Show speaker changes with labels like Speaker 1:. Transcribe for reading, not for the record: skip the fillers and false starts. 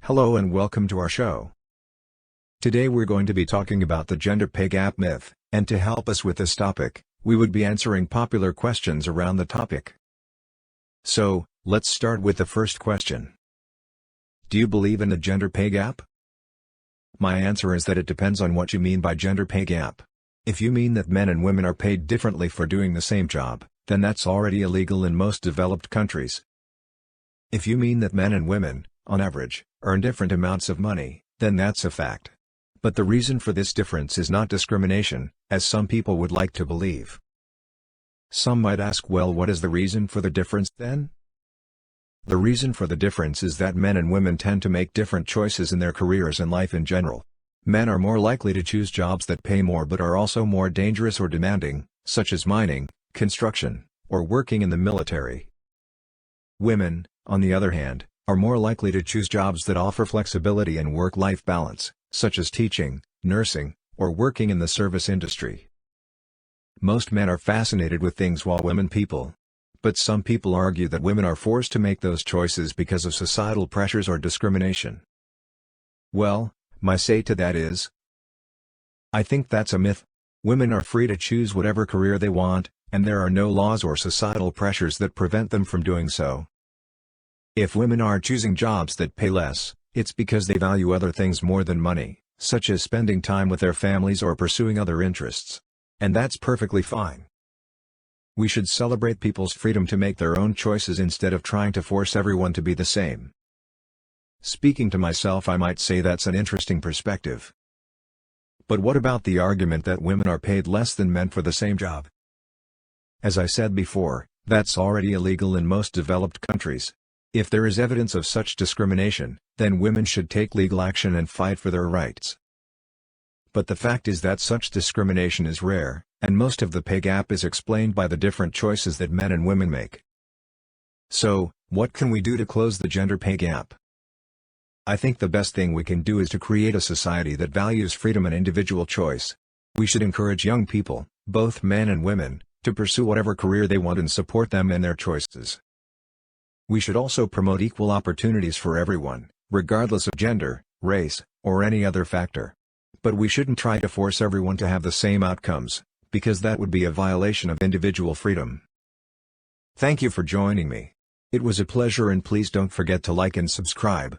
Speaker 1: Hello and welcome to our show. Today we're going to be talking about the gender pay gap myth, and to help us with this topic, we would be answering popular questions around the topic. So, let's start with the first question. Do you believe in the gender pay gap? My answer is that it depends on what you mean by gender pay gap. If you mean that men and women are paid differently for doing the same job, then that's already illegal in most developed countries. If you mean that men and women, on average, earn different amounts of money, then that's a fact. But the reason for this difference is not discrimination, as some people would like to believe. Some might ask, well, what is the reason for the difference then? The reason for the difference is that men and women tend to make different choices in their careers and life in general. Men are more likely to choose jobs that pay more but are also more dangerous or demanding, such as mining, construction, or working in the military. Women, on the other hand, are more likely to choose jobs that offer flexibility and work-life balance, such as teaching, nursing, or working in the service industry. Most men are fascinated with things while women people. But some people argue that women are forced to make those choices because of societal pressures or discrimination. Well, my say to that is, I think that's a myth. Women are free to choose whatever career they want, and there are no laws or societal pressures that prevent them from doing so. If women are choosing jobs that pay less, it's because they value other things more than money, such as spending time with their families or pursuing other interests. And that's perfectly fine. We should celebrate people's freedom to make their own choices instead of trying to force everyone to be the same. Speaking to myself, I might say that's an interesting perspective. But what about the argument that women are paid less than men for the same job? As I said before, that's already illegal in most developed countries. If there is evidence of such discrimination, then women should take legal action and fight for their rights. But the fact is that such discrimination is rare, and most of the pay gap is explained by the different choices that men and women make. So, what can we do to close the gender pay gap? I think the best thing we can do is to create a society that values freedom and individual choice. We should encourage young people, both men and women, to pursue whatever career they want and support them in their choices. We should also promote equal opportunities for everyone, regardless of gender, race, or any other factor. But we shouldn't try to force everyone to have the same outcomes, because that would be a violation of individual freedom. Thank you for joining me. It was a pleasure, and please don't forget to like and subscribe.